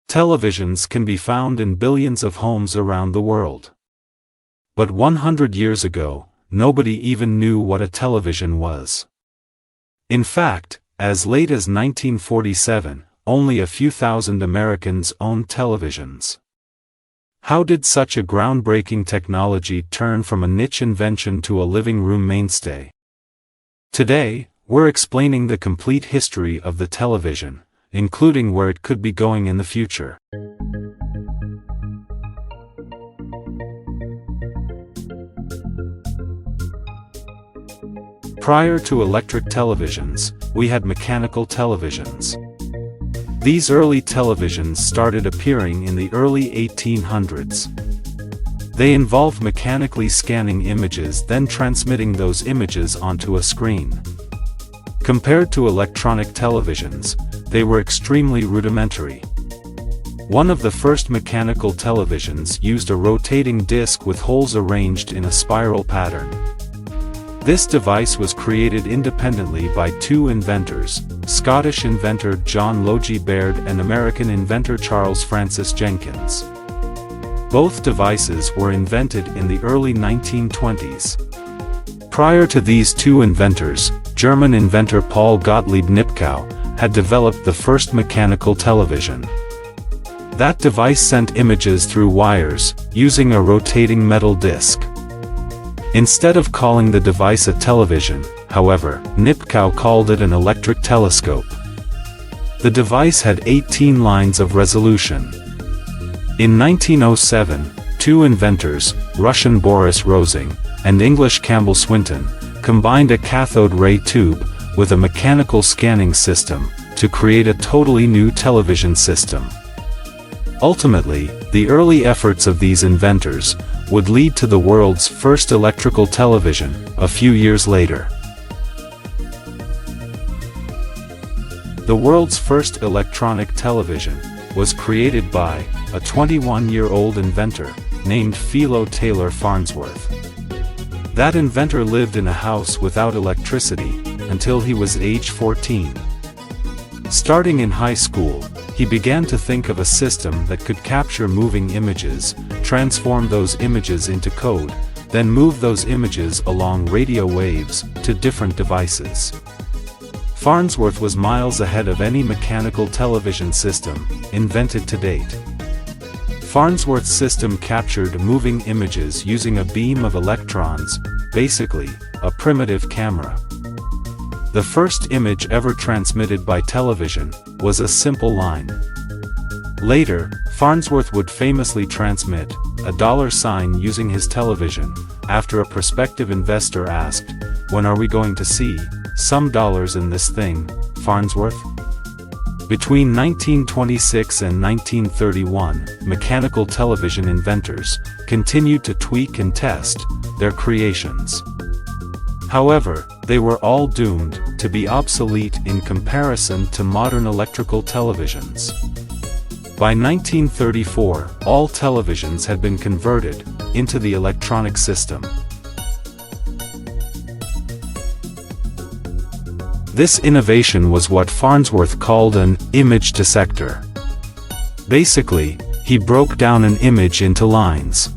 Televisions can be found in billions of homes around the world. But 100 years ago, nobody even knew what a television was. In fact, as late as 1947, only a few thousand Americans owned televisions. How did such a groundbreaking technology turn from a niche invention to a living room mainstay? Today, we're explaining the complete history of the television, including where it could be going in the future. Prior to electric televisions, we had mechanical televisions. These early televisions started appearing in the early 1800s. They involved mechanically scanning images, then transmitting those images onto a screen. Compared to electronic televisions, they were extremely rudimentary. One of the first mechanical televisions used a rotating disc with holes arranged in a spiral pattern. This device was created independently by two inventors, Scottish inventor John Logie Baird and American inventor Charles Francis Jenkins. Both devices were invented in the early 1920s. Prior to these two inventors, German inventor Paul Gottlieb Nipkow had developed the first mechanical television. That device sent images through wires, using a rotating metal disc. Instead of calling the device a television, however, Nipkow called it an electric telescope. The device had 18 lines of resolution. In 1907, two inventors, Russian Boris Rosing and English Campbell Swinton, combined a cathode ray tube with a mechanical scanning system to create a totally new television system. Ultimately, the early efforts of these inventors would lead to the world's first electrical television a few years later. The world's first electronic television was created by a 21-year-old inventor named Philo Taylor Farnsworth. That inventor lived in a house without electricity until he was age 14. Starting in high school, he began to think of a system that could capture moving images, transform those images into code, then move those images along radio waves to different devices. Farnsworth was miles ahead of any mechanical television system invented to date. Farnsworth's system captured moving images using a beam of electrons, basically, a primitive camera. The first image ever transmitted by television was a simple line. Later, Farnsworth would famously transmit a $sign using his television, after a prospective investor asked, "When are we going to see some dollars in this thing, Farnsworth?" Between 1926 and 1931, mechanical television inventors continued to tweak and test their creations. However, they were all doomed to be obsolete in comparison to modern electrical televisions. By 1934, all televisions had been converted into the electronic system. This innovation was what Farnsworth called an image dissector. Basically, he broke down an image into lines.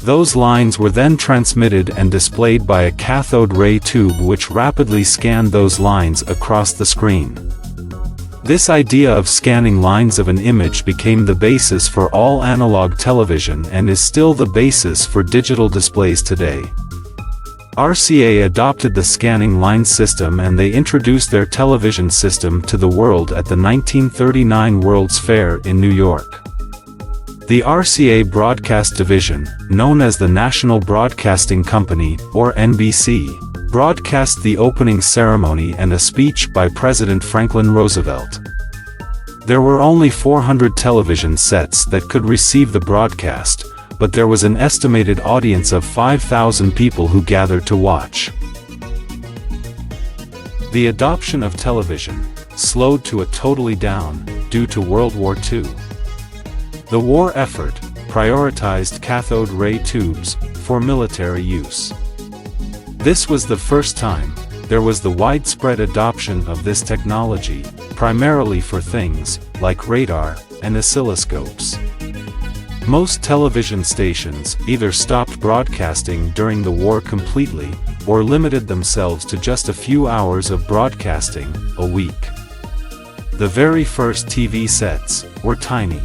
Those lines were then transmitted and displayed by a cathode ray tube which rapidly scanned those lines across the screen. This idea of scanning lines of an image became the basis for all analog television and is still the basis for digital displays today. RCA adopted the scanning line system and they introduced their television system to the world at the 1939 World's Fair in New York. The RCA broadcast division, known as the National Broadcasting Company, or NBC, broadcast the opening ceremony and a speech by President Franklin Roosevelt. There were only 400 television sets that could receive the broadcast, but there was an estimated audience of 5,000 people who gathered to watch. The adoption of television slowed to a totally down due to World War II. The war effort prioritized cathode ray tubes for military use. This was the first time there was the widespread adoption of this technology, primarily for things like radar and oscilloscopes. Most television stations either stopped broadcasting during the war completely, or limited themselves to just a few hours of broadcasting a week. The very first TV sets were tiny.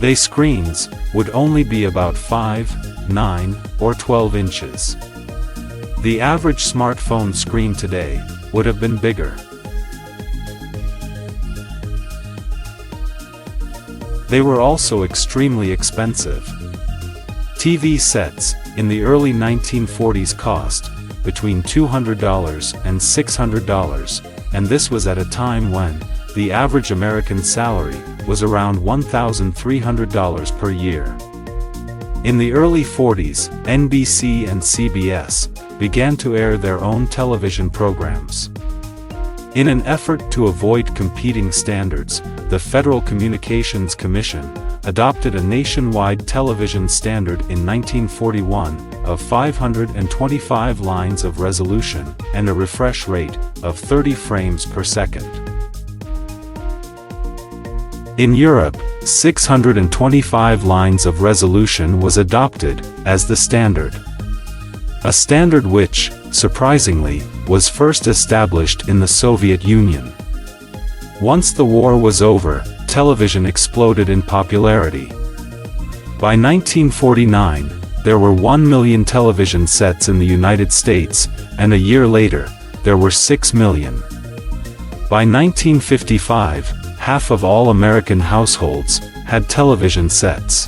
Their screens would only be about 5, 9, or 12 inches. The average smartphone screen today would have been bigger. They were also extremely expensive. TV sets in the early 1940s cost between $200 and $600, and this was at a time when the average American salary was around $1,300 per year. In the early 40s, NBC and CBS began to air their own television programs. In an effort to avoid competing standards, the Federal Communications Commission adopted a nationwide television standard in 1941 of 525 lines of resolution and a refresh rate of 30 frames per second. In Europe, 625 lines of resolution was adopted as the standard. A standard which, surprisingly, was first established in the Soviet Union. Once the war was over, television exploded in popularity. By 1949, there were 1 million television sets in the United States, and a year later, there were 6 million. By 1955, half of all American households had television sets.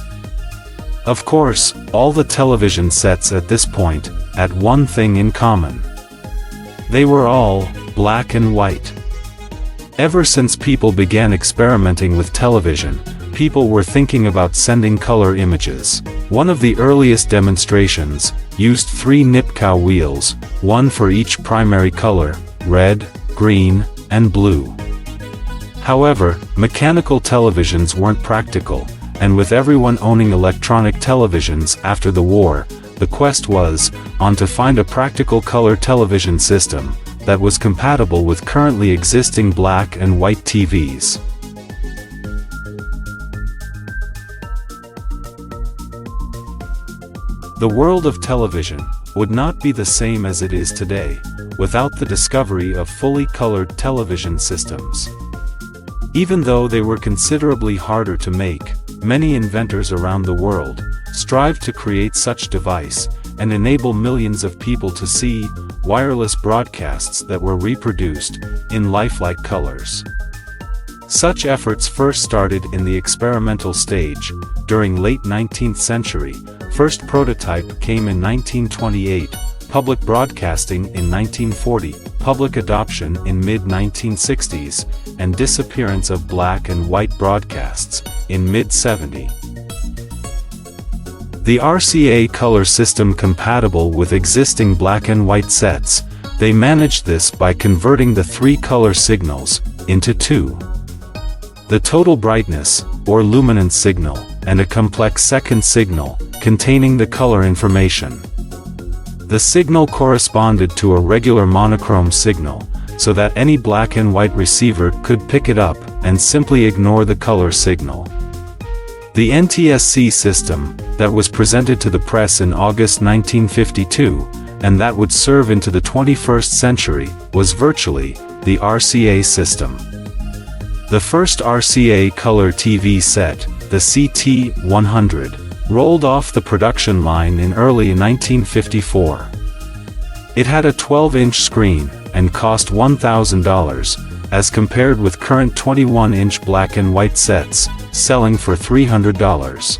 Of course, all the television sets at this point had one thing in common. They were all black and white. Ever since people began experimenting with television, people were thinking about sending color images. One of the earliest demonstrations used 3 Nipkow wheels, one for each primary color: red, green, and blue. However, mechanical televisions weren't practical, and with everyone owning electronic televisions after the war, the quest was on to find a practical color television system that was compatible with currently existing black and white TVs. The world of television would not be the same as it is today without the discovery of fully colored television systems. Even though they were considerably harder to make, many inventors around the world strived to create such device and enable millions of people to see wireless broadcasts that were reproduced in lifelike colors. Such efforts first started in the experimental stage during late 19th century. First prototype came in 1928, public broadcasting in 1940, public adoption in mid-1960s, and disappearance of black and white broadcasts in mid-70s. The RCA color system compatible with existing black and white sets, they managed this by converting the 3 color signals into 2. The total brightness, or luminance signal, and a complex second signal, containing the color information. The signal corresponded to a regular monochrome signal, so that any black and white receiver could pick it up and simply ignore the color signal. The NTSC system, that was presented to the press in August 1952, and that would serve into the 21st century, was virtually the RCA system. The first RCA color TV set, the CT-100, rolled off the production line in early 1954. It had a 12-inch screen and cost $1,000, as compared with current 21-inch black and white sets, selling for $300.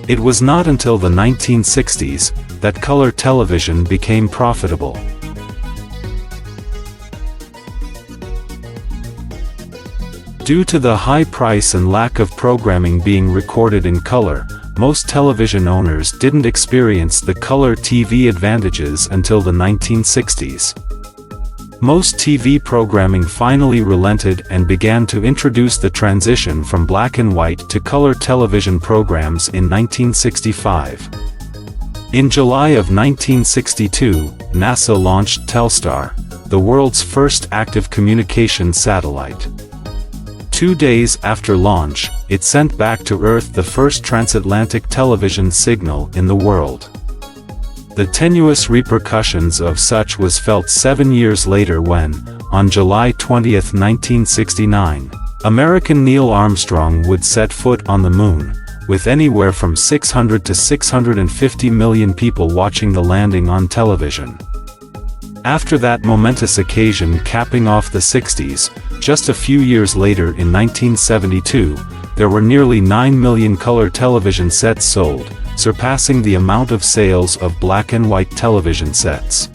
It was not until the 1960s that color television became profitable. Due to the high price and lack of programming being recorded in color, most television owners didn't experience the color TV advantages until the 1960s. Most TV programming finally relented and began to introduce the transition from black and white to color television programs in 1965. In July of 1962, NASA launched Telstar, the world's first active communication satellite. 2 days after launch, it sent back to Earth the first transatlantic television signal in the world. The tenuous repercussions of such was felt 7 years later when, on July 20, 1969, American Neil Armstrong would set foot on the Moon, with anywhere from 600 to 650 million people watching the landing on television. After that momentous occasion capping off the 60s, just a few years later in 1972, there were nearly 9 million color television sets sold, surpassing the amount of sales of black and white television sets.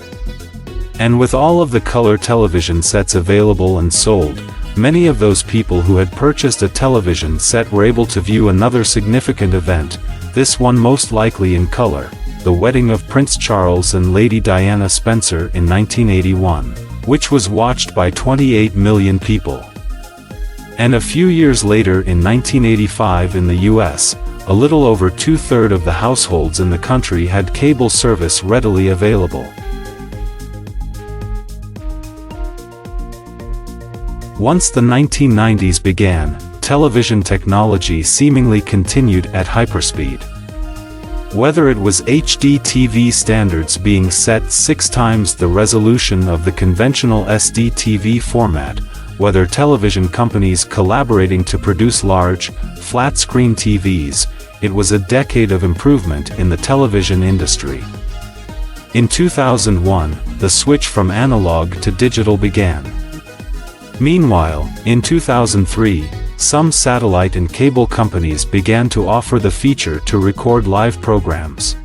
And with all of the color television sets available and sold, many of those people who had purchased a television set were able to view another significant event, this one most likely in color, the wedding of Prince Charles and Lady Diana Spencer in 1981, which was watched by 28 million people. And a few years later in 1985 in the US, a little over 2/3 of the households in the country had cable service readily available. Once the 1990s began, television technology seemingly continued at hyperspeed. Whether it was HD TV standards being set 6 times the resolution of the conventional SD TV format, whether television companies collaborating to produce large, flat-screen TVs, it was a decade of improvement in the television industry. In 2001, the switch from analog to digital began. Meanwhile, in 2003, some satellite and cable companies began to offer the feature to record live programs.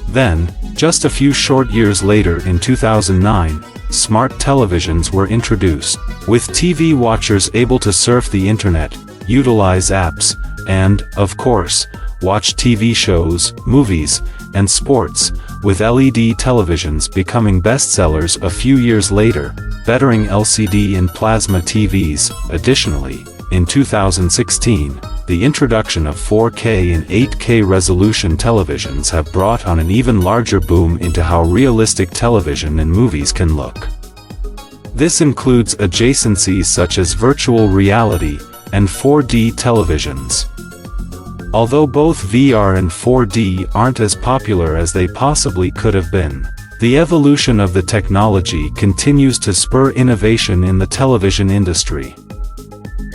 Then, just a few short years later in 2009, smart televisions were introduced, with TV watchers able to surf the internet, utilize apps, and, of course, watch TV shows, movies, and sports, with LED televisions becoming bestsellers a few years later, bettering LCD and plasma TVs. Additionally, in 2016, the introduction of 4K and 8K resolution televisions have brought on an even larger boom into how realistic television and movies can look. This includes adjacencies such as virtual reality and 4D televisions. Although both VR and 4D aren't as popular as they possibly could have been, the evolution of the technology continues to spur innovation in the television industry.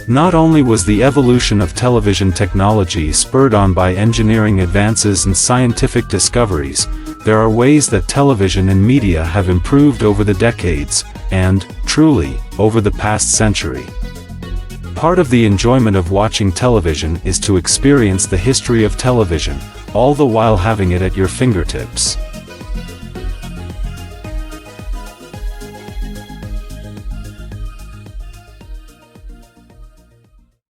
Not only was the evolution of television technology spurred on by engineering advances and scientific discoveries, there are ways that television and media have improved over the decades, and, truly, over the past century. Part of the enjoyment of watching television is to experience the history of television, all the while having it at your fingertips.